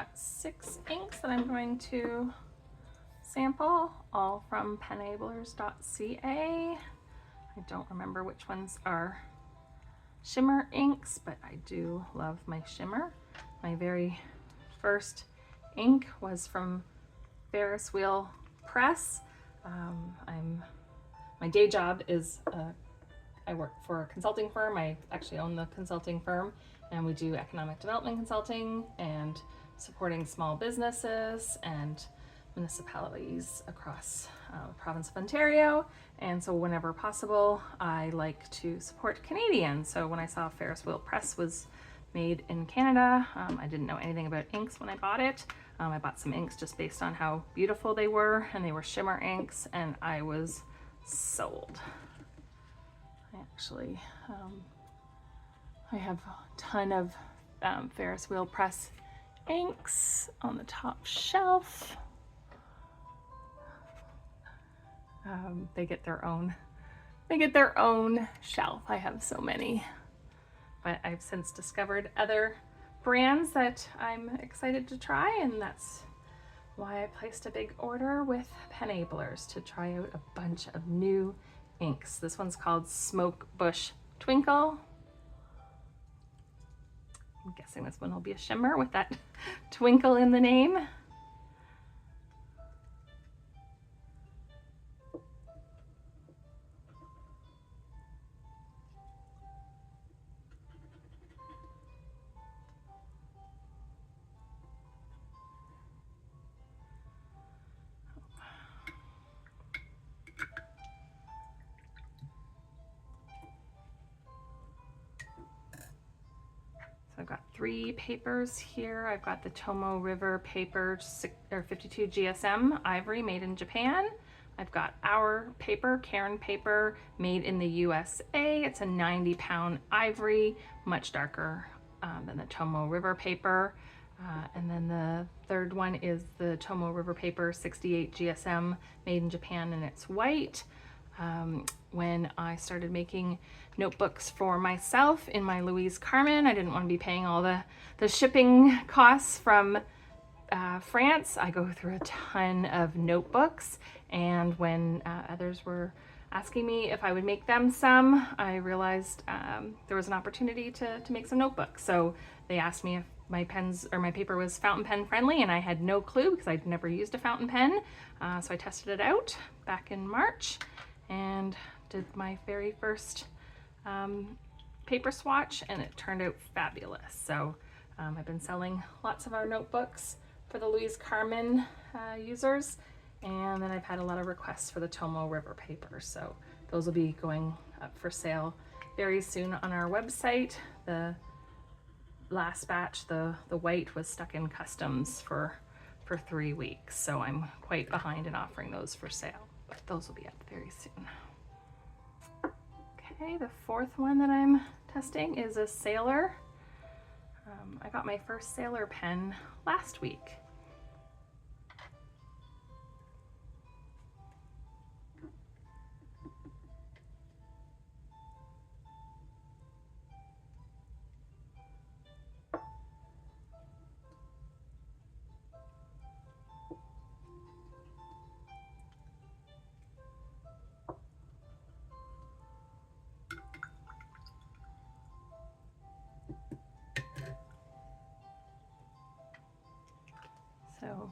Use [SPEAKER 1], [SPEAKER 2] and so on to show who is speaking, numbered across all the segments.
[SPEAKER 1] got 6 inks that I'm going to sample, all from penablers.ca. I don't remember which ones are shimmer inks, but I do love my shimmer. My very first ink was from Ferris Wheel Press. My day job is I work for a consulting firm. I actually own the consulting firm, and we do economic development consulting and supporting small businesses and municipalities across the province of Ontario. And so whenever possible, I like to support Canadians. So when I saw Ferris Wheel Press was made in Canada, I didn't know anything about inks when I bought it. I bought some inks just based on how beautiful they were, and they were shimmer inks, and I was sold. Actually, I have a ton of Ferris Wheel Press inks on the top shelf. They get their own shelf. I have so many, but I've since discovered other brands that I'm excited to try, and that's why I placed a big order with Penablers to try out a bunch of new inks. This one's called Smoke Bush Twinkle. I'm guessing this one will be a shimmer with that twinkle in the name. I've got 3 papers here. I've got the Tomoe River paper 52 GSM ivory made in Japan. I've got our paper, Cairn paper, made in the USA. It's a 90-pound ivory, much darker than the Tomoe River paper. And then the third one is the Tomoe River paper 68 GSM made in Japan, and it's white. When I started making notebooks for myself in my Louise Carmen, I didn't want to be paying all the shipping costs from France. I go through a ton of notebooks, and when others were asking me if I would make them some, I realized there was an opportunity to make some notebooks. So they asked me if my pens or my paper was fountain pen friendly, and I had no clue because I'd never used a fountain pen. So I tested it out back in March and did my very first paper swatch, and it turned out fabulous. So I've been selling lots of our notebooks for the Louise Carmen users, and then I've had a lot of requests for the Tomoe River paper. So those will be going up for sale very soon on our website. The last batch, the white, was stuck in customs for 3 weeks, so I'm quite behind in offering those for sale, but those will be up very soon. Okay, the fourth one that I'm testing is a Sailor. I got my first Sailor pen last week. So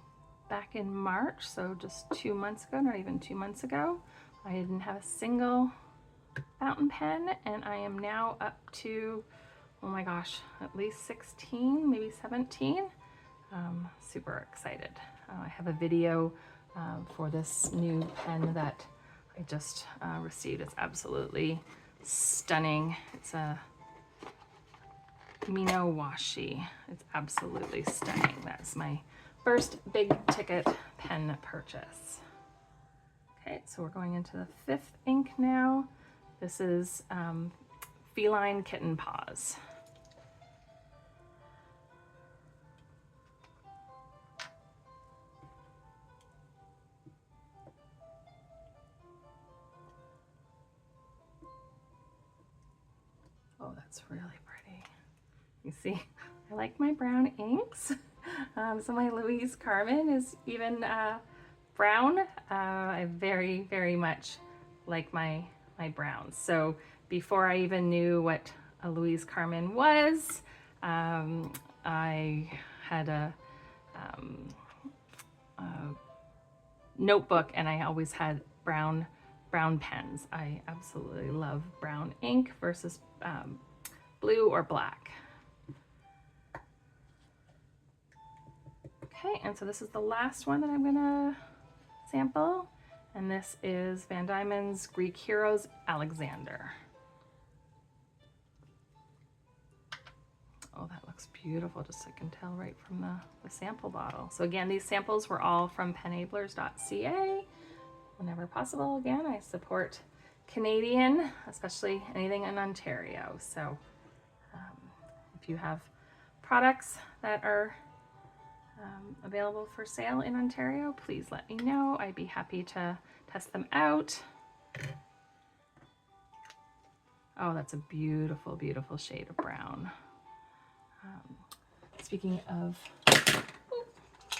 [SPEAKER 1] back in March, so just 2 months ago, not even 2 months ago, I didn't have a single fountain pen, and I am now up to, oh my gosh, at least 16, maybe 17. Super excited. I have a video for this new pen that I just received. It's absolutely stunning. It's a Mino washi. It's absolutely stunning. That's my first big ticket pen purchase. Okay, so we're going into the 5th ink now. This is Feline Kitten Paws. Oh, that's really pretty. You see, I like my brown inks. So my Louise Carmen is even brown. I very, very much like my browns. So before I even knew what a Louise Carmen was, I had a notebook, and I always had brown pens. I absolutely love brown ink versus blue or black. Okay, and so this is the last one that I'm gonna sample, and this is Van Diemen's Greek Heroes Alexander. Oh, that looks beautiful, just so I can tell right from the sample bottle. So again, these samples were all from penablers.ca. Whenever possible, again, I support Canadian, especially anything in Ontario. So if you have products that are available for sale in Ontario, please let me know. I'd be happy to test them out. Oh, that's a beautiful, beautiful shade of brown. Speaking of,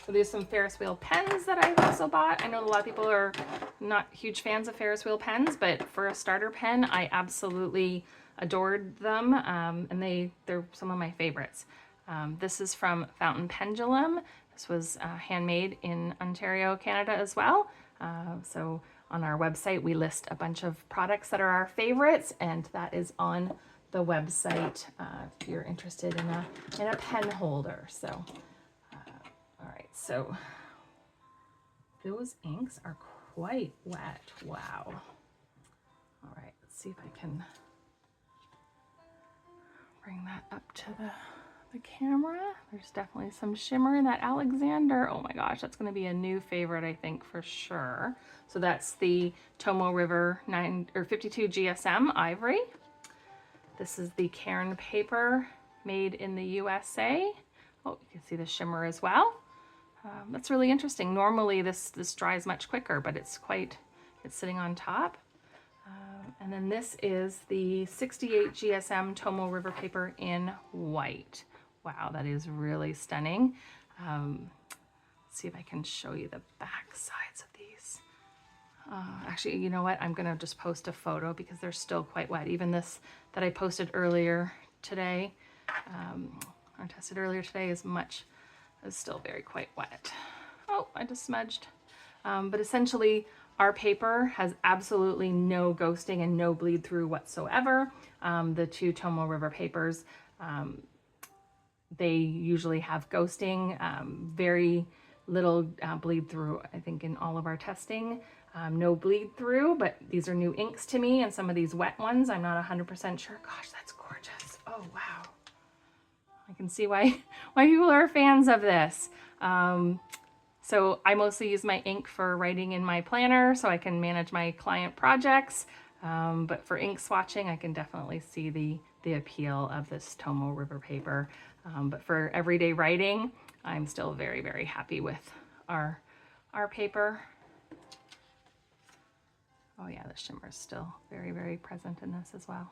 [SPEAKER 1] so there's some Ferris wheel pens that I've also bought. I know a lot of people are not huge fans of Ferris wheel pens, but for a starter pen, I absolutely adored them, and they're some of my favorites. This is from Fountain Pendulum. This was handmade in Ontario, Canada as well. So on our website, we list a bunch of products that are our favorites, and that is on the website if you're interested in a pen holder. So, all right, so those inks are quite wet. Wow. All right, let's see if I can bring that up to the camera. There's definitely some shimmer in that Alexander. Oh my gosh, that's going to be a new favorite, I think, for sure. So that's the Tomoe River 52 GSM Ivory. This is the Cairn paper made in the USA. Oh, you can see the shimmer as well. That's really interesting. Normally this dries much quicker, but it's sitting on top. And then this is the 68 GSM Tomoe River paper in white. Wow, that is really stunning. Let's see if I can show you the back sides of these. Actually, you know what? I'm gonna just post a photo because they're still quite wet. Even this that I posted earlier today, or tested earlier today, is still quite wet. Oh, I just smudged. But essentially, our paper has absolutely no ghosting and no bleed through whatsoever. The two Tomoe River papers, they usually have ghosting, very little bleed through, I think, in all of our testing. No bleed through, but these are new inks to me, and some of these wet ones, I'm not 100% sure. Gosh, that's gorgeous. Oh, wow. I can see why people are fans of this. So I mostly use my ink for writing in my planner so I can manage my client projects. But for ink swatching, I can definitely see the appeal of this Tomoe River paper. But for everyday writing, I'm still very, very happy with our paper. Oh yeah, the shimmer is still very, very present in this as well.